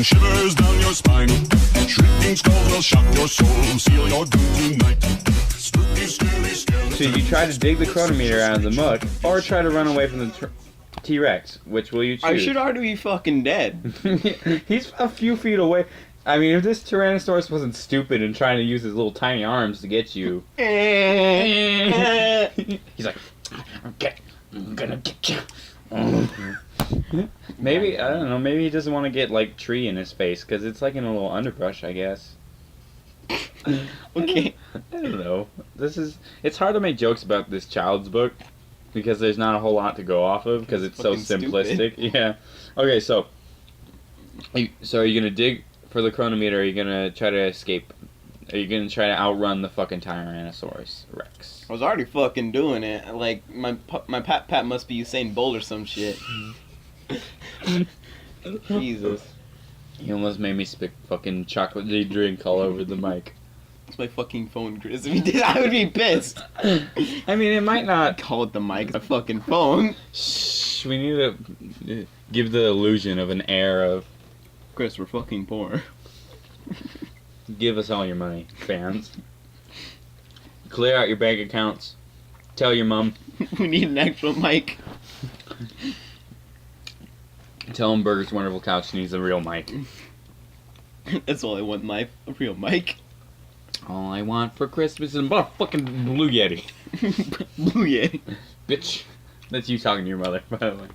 send shivers down your spine. Shrieking skulls will shock your soul, seal your doom tonight. Spooky, scary skeletons. So you try to dig the chronometer out of the muck, or try to run away from the T-Rex. Which will you choose? I should already be fucking dead. He's a few feet away. I mean, if this Tyrannosaurus wasn't stupid and trying to use his little tiny arms to get you. He's like, okay, I'm gonna get you. Maybe, I don't know, maybe he doesn't want to get, like, tree in his face, because it's, like, in a little underbrush, I guess. Okay. I don't know. It's hard to make jokes about this child's book, because there's not a whole lot to go off of, because it's so simplistic. Stupid. Yeah. Okay, so are you gonna dig for the chronometer, or are you gonna try to escape? Are you gonna try to outrun the fucking Tyrannosaurus Rex? I was already fucking doing it. Like, my pat must be Usain Bolt or some shit. Jesus. You almost made me spit fucking chocolate drink all over the mic. It's my fucking phone, Chris. If you did, I would be pissed. I mean, it might not. Call it the mic, the fucking phone. Shh, we need to give the illusion of an air of. Chris, we're fucking poor. Give us all your money, fans. Clear out your bank accounts. Tell your mom. We need an actual mic. Tell him Burger's Wonderful Couch needs a real mic. That's all I want in life. A real mic. All I want for Christmas is a fucking Blue Yeti. Blue Yeti. Bitch. That's you talking to your mother, by the way.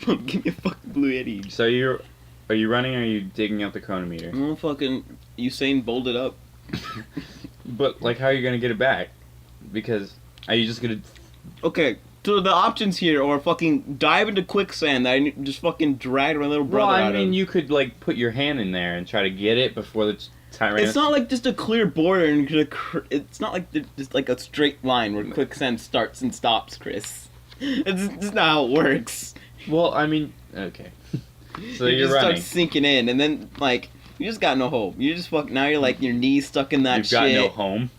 Mom, give me a fucking Blue Yeti. So are you running or are you digging out the chronometer? I'm gonna fucking Usain Bolt it up. But, like, how are you gonna get it back? Because, are you just gonna... Okay, so the options here are fucking dive into quicksand that I just fucking dragged my little brother out of. Well, I mean, you could, like, put your hand in there and try to get it before the Tyrannosaurus... It's not like just a clear border, and it's not like just like a straight line where quicksand starts and stops, Chris. It's not how it works. Well, I mean, okay. So you you're just running. start sinking in, and then, like, you just got no hope. You just now you're, like, your knees stuck in that You've shit. got no home.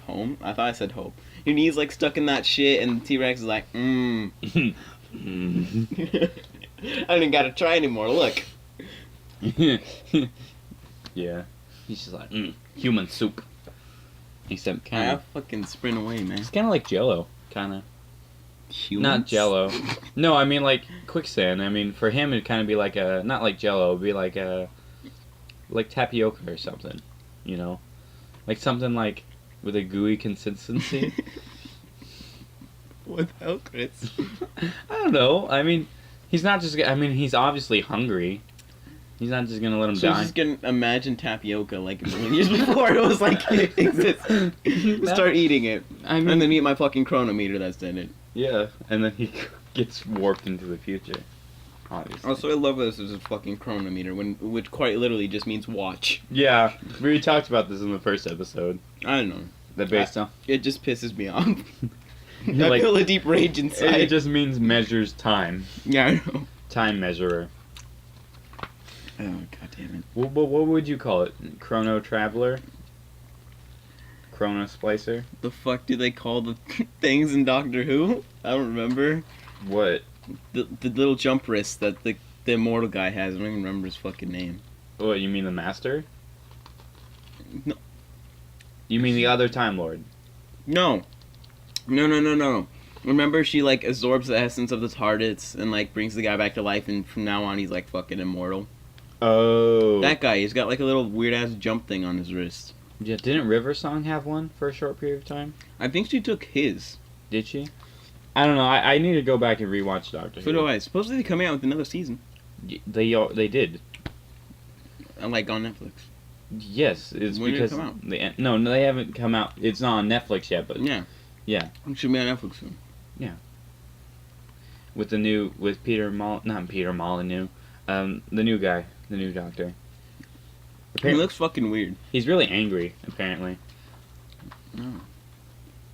Home? I thought I said hope. Your knees, like, stuck in that shit, and the T-Rex is like, I don't even gotta try anymore, look. Yeah. He's just like, human soup. Except kind I of... fucking sprint away, man. It's kind of like Jello, kind of. Humans? Not Jello. No, I mean, like, quicksand. I mean, for him, it'd kind of be like a... Not like Jello, it'd be like a... Like tapioca or something, you know? Like something like... With a gooey consistency. What the hell, Chris? I don't know. I mean, he's not just... I mean, he's obviously hungry. He's not just gonna let him So die. he's just gonna imagine tapioca like a million years before it was like it exists. Start eating it. I mean, And then eat my fucking chronometer that's in it. yeah, and then he gets warped into the future. Obviously. Also, I love this as a fucking chronometer, which quite literally just means watch. Yeah, we already talked about this in the first episode. I don't know. That based on... It just pisses me off. I Like, feel a deep rage inside. it just means measures time. Yeah, I know. Time measurer. Oh, god damn it. What would you call it? Chrono Traveler? Chrono Splicer? The fuck do they call the things in Doctor Who? I don't remember. What? The little jump wrist that the immortal guy has. I don't even remember his fucking name. What, you mean the Master? No. You mean the other Time Lord? No. Remember, she, like, absorbs the essence of the TARDIS and, like, brings the guy back to life, and from now on he's, like, fucking immortal. Oh. That guy, he's got, like, a little weird-ass jump thing on his wrist. Yeah, didn't River Song have one for a short period of time? I think she took his. Did she? I don't know. I need to go back and rewatch Doctor Who. So do I. Supposedly they're coming out with another season. They did. Like, on Netflix. Yes, it's When did it because come out? no, they haven't come out. It's not on Netflix yet, but Yeah. Yeah. It should be on Netflix soon. With not Peter Molyneux, the new guy, the new Doctor. He looks fucking weird. He's really angry, apparently. No.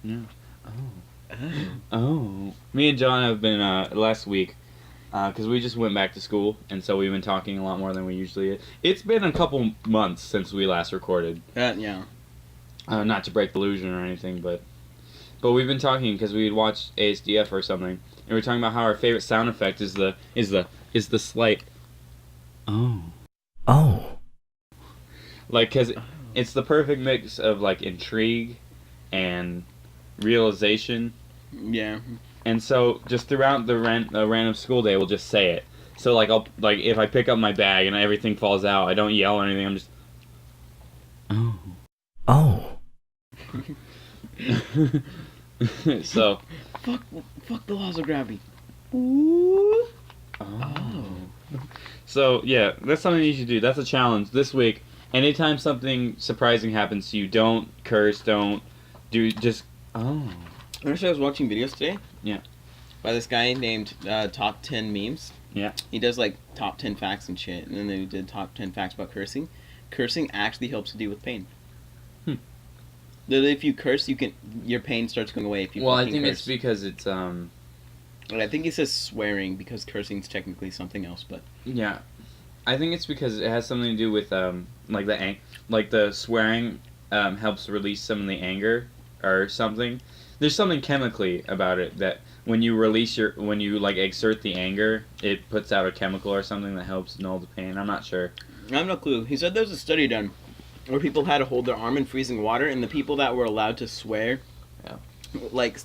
No. Oh. Me and John have been last week, because we just went back to school, and so we've been talking a lot more than we usually did. It's been a couple months since we last recorded. Yeah. Not to break the illusion or anything, but we've been talking because we had watched ASDF or something, and we were talking about how our favorite sound effect is the slight. Oh. Like, cause it's the perfect mix of like intrigue and realization. Yeah. And so just throughout the random school day, we'll just say it. So like if I pick up my bag and everything falls out, I don't yell or anything. I'm just so Fuck the laws of gravity. Ooh. Oh. So yeah, that's something you should do. That's a challenge this week. Anytime something surprising happens to you, don't curse, don't do just Actually, I was watching videos today. Yeah. By this guy named Top 10 Memes. Yeah. He does like top 10 facts and shit, and then they did top 10 facts about cursing. Cursing actually helps to deal with pain. Literally, if you curse, your pain starts going away. If you I think curse. it's because it's And I think he says swearing because cursing is technically something else, but yeah. I think it's because it has something to do with like the swearing helps release some of the anger or something. There's something chemically about it that when you like exert the anger, it puts out a chemical or something that helps null the pain. I'm not sure. I have no clue. He said there's a study done where people had to hold their arm in freezing water, and the people that were allowed to swear, like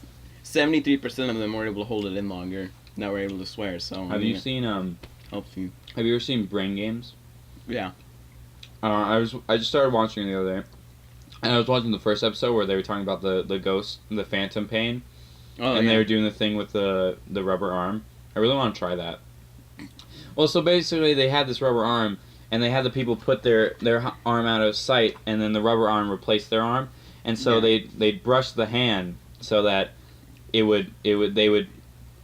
73% of them were able to hold it in longer. That were able to swear. So have you seen helps you. Have you ever seen Brain Games? Yeah. I just started watching it the other day, and I was watching the first episode where they were talking about the ghost, the phantom pain, and they were doing the thing with the rubber arm. I really want to try that. Well, so basically they had this rubber arm, and they had the people put their arm out of sight, and then the rubber arm replaced their arm, and so they'd brush the hand so that they would.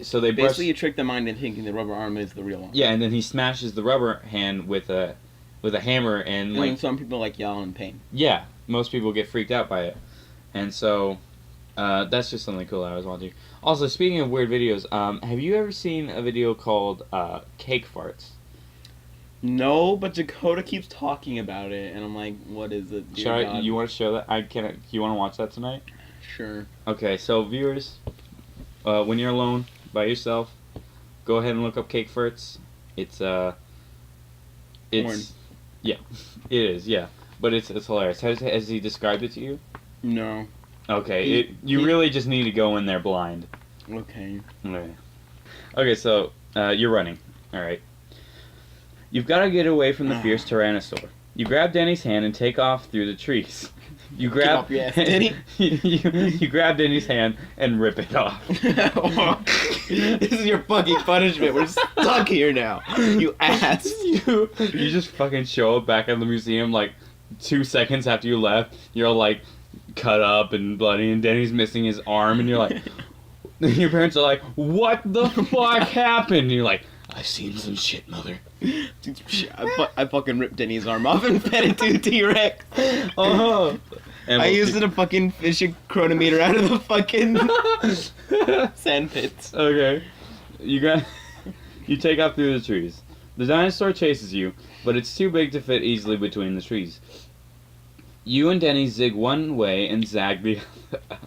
So they basically you trick the mind into thinking the rubber arm is the real arm. Yeah, and then he smashes the rubber hand with a hammer, and like some people like yell in pain. Yeah, most people get freaked out by it, and so that's just something cool I was watching. Also, speaking of weird videos, have you ever seen a video called Cake Farts? No, but Dakota keeps talking about it, and I'm like, what is it? You want to show that? You want to watch that tonight? Sure. Okay, so viewers, when you're alone by yourself, go ahead and look up Cake Farts. It's porn. Yeah, it is. Yeah, but it's hilarious. Has he described it to you? No. Okay, you really just need to go in there blind. Okay. Okay, so you're running. All right. You've got to get away from the fierce tyrannosaur. You grab Denny's hand and take off through the trees. You grab Get off your ass, Denny. you grab Denny's hand and rip it off. This is your fucking punishment. We're stuck here now. You ass. You just fucking show up back at the museum like 2 seconds after you left. You're all like cut up and bloody, and Denny's missing his arm, and you're like, your parents are like, "What the fuck happened?" And you're like, "I've seen some shit, mother." I fucking ripped Denny's arm off and fed it to T-Rex. Oh. I used it to fucking fish a chronometer out of the fucking sand pits. Okay. You take off through the trees. The dinosaur chases you, but it's too big to fit easily between the trees. You and Denny zig one way and zag the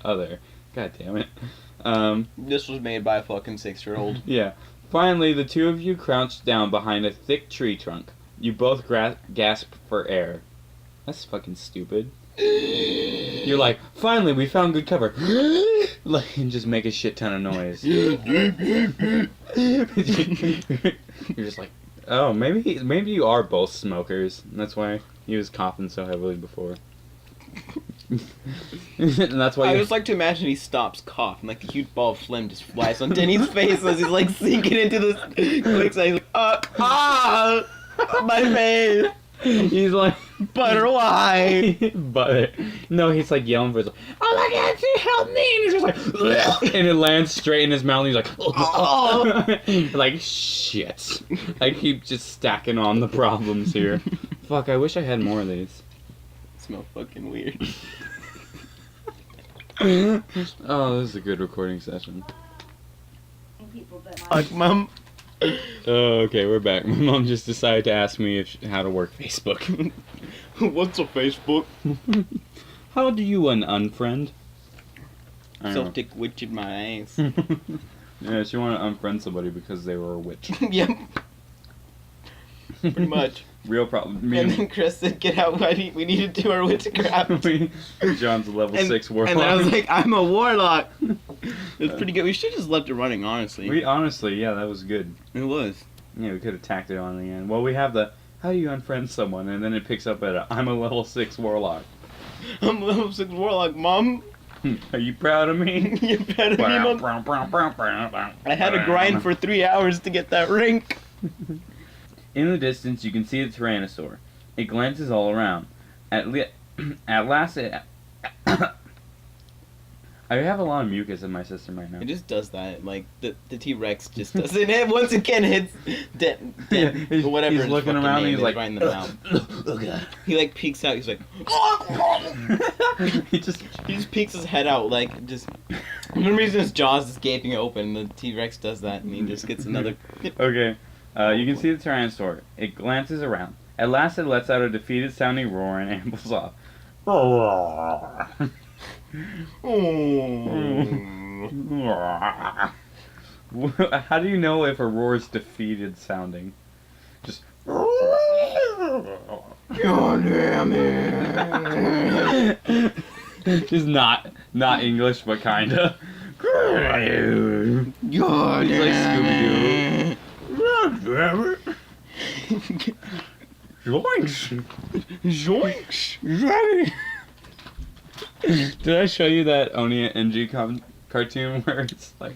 other. God damn it. This was made by a fucking 6-year-old. Yeah. Finally, the two of you crouch down behind a thick tree trunk. You both gasp for air. That's fucking stupid. You're like, finally, we found good cover. Like, and just make a shit ton of noise. You're just like, oh, maybe you are both smokers. And that's why he was coughing so heavily before. And that's why I just like to imagine he stops coughing, like a huge ball of phlegm just flies on Denny's face as he's like sinking into this quicksand. He's like, my face. He's like, butter, why? Butter. No, he's like yelling for his like, oh my god, help me! And he's just like, and it lands straight in his mouth, and he's like, oh. Like, shit. I keep just stacking on the problems here. Fuck, I wish I had more of these. Smell fucking weird. Oh, this is a good recording session. Mom. Oh, okay, we're back. My mom just decided to ask me how to work Facebook. What's a Facebook? How do you unfriend? Celtic witch in my ass. Yeah, she wanted to unfriend somebody because they were a witch. Yep. Pretty much. Real problem. And then Chris said, "Get out! We need to do our witchcraft." John's a level 6 warlock. And I was like, "I'm a warlock." It's pretty good. We should just left it running, honestly. Yeah, that was good. It was. Yeah, we could have tacked it on the end. Well, we have the how do you unfriend someone, and then it picks up at I'm a level 6 warlock. I'm a level 6 warlock, Mom. Are you proud of me? You're proud of me, Mom? I had to grind for 3 hours to get that rank. In the distance, you can see the Tyrannosaur. It glances all around. At last, it... I have a lot of mucus in my system right now. It just does that. Like, the T-Rex just does it. And once again, hits... whatever. He's looking around and he's like... Right in the mouth. He, like, peeks out. He's like... he just peeks his head out, like, just... For some reason, his jaws is gaping open. The T-Rex does that, and he just gets another... Okay. You can see the Tyrannosaur. It glances around. At last, it lets out a defeated-sounding roar and ambles off. How do you know if a roar is defeated-sounding? Just... God damn it! Just not English, but kinda. God He's like Scooby-Doo. Zoinks! Zoinks! Did I show you that Oni and NG cartoon where it's like,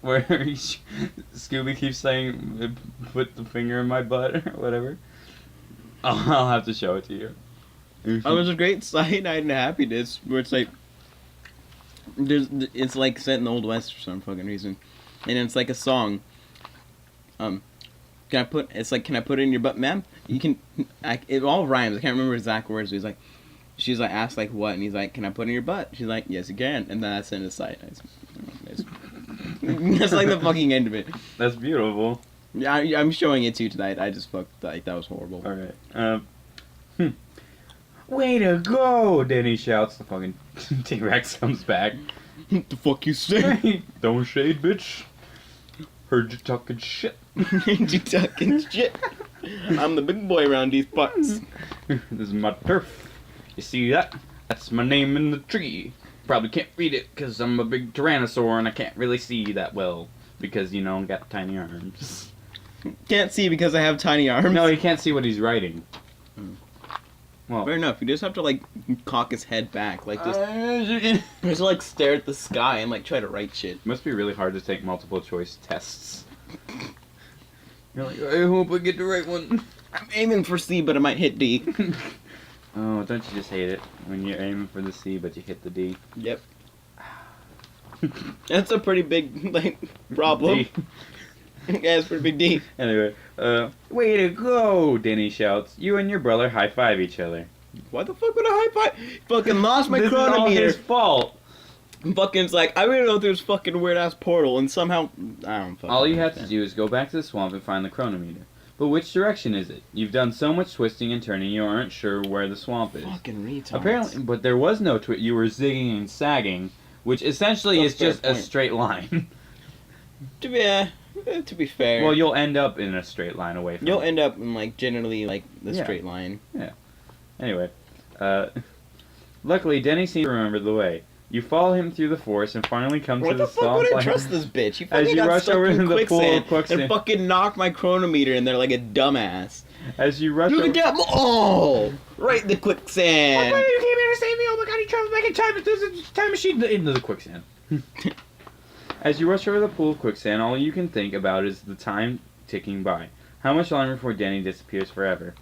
where Scooby keeps saying, put the finger in my butt or whatever? I'll have to show it to you. Oh, there's a great Silent Night and Happiness where it's like, it's like set in the Old West for some fucking reason, and it's like a song. Can I put it in your butt, ma'am? You can. It all rhymes. I can't remember exact words. But she's like, asked like what, and he's like, can I put it in your butt? She's like, yes, you can, and then that's in the side. That's like the fucking end of it. That's beautiful. Yeah, I'm showing it to you tonight. I just fucked. Like that was horrible. Okay. Way to go! Danny shouts. The fucking T-Rex comes back. What the fuck you say? Don't shade, bitch. Heard you talking shit. Heard you talking shit. I'm the big boy around these parts. This is my turf. You see that? That's my name in the tree. Probably can't read it because I'm a big tyrannosaur and I can't really see that well because, you know, I got tiny arms. Can't see because I have tiny arms? No, you can't see what he's writing. Well, fair enough. You just have to, like, cock his head back. Like, just like, stare at the sky and, like, try to write shit. It must be really hard to take multiple choice tests. You're like, I hope I get the right one. I'm aiming for C, but I might hit D. Oh, don't you just hate it when you're aiming for the C, but you hit the D? Yep. That's a pretty big, like, problem. Yeah, it's a pretty big D. Anyway, way to go, Denny shouts. You and your brother high-five each other. Why the fuck would I high-five? Fucking lost my chronometer. This is all his fault. Fucking's like, I really know there's fucking weird-ass portal, and somehow, I don't fucking all you have to do is go back to the swamp and find the chronometer. But which direction is it? You've done so much twisting and turning you aren't sure where the swamp is. Fucking retards. Apparently, but there was no twist. You were zigging and sagging, which essentially is just a straight line. To be fair. Well, you'll end up in a straight line away from You'll end up in, like, generally, like, the straight line. Yeah. Anyway, luckily, Denny seems to remember the way. You follow him through the forest and finally come to the swamp. What the fuck would I trust this bitch? He as fucking you got rush stuck over in to the pool of quicksand quicksand and fucking knocked my chronometer in there like a dumbass. As you rush Look over... at that! Oh! Right in the quicksand! Why you came here to save me? Oh my god, you traveled back in time. There's a time machine into the quicksand. As you rush over the pool of quicksand, all you can think about is the time ticking by. How much longer before Danny disappears forever?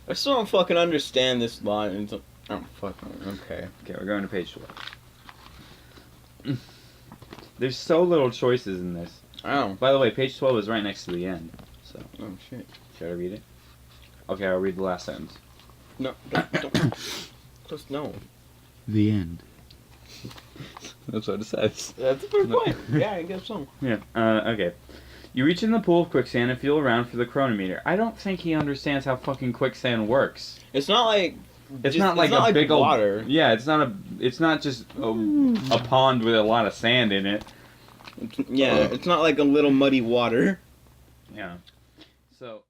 I still don't fucking understand this line. Oh, fuck. Okay. Okay, we're going to page 12. There's so little choices in this. Oh. By the way, page 12 is right next to the end. So. Oh, shit. Should I read it? Okay, I'll read the last sentence. No, don't. Just no. The end. That's what it says. That's a good point. Yeah, I guess so. Yeah, okay. You reach in the pool of quicksand and feel around for the chronometer. I don't think he understands how fucking quicksand works. It's not like... It's not like a big old... water. Yeah, it's not just a pond with a lot of sand in it. Yeah, it's not like a little muddy water. Yeah. So...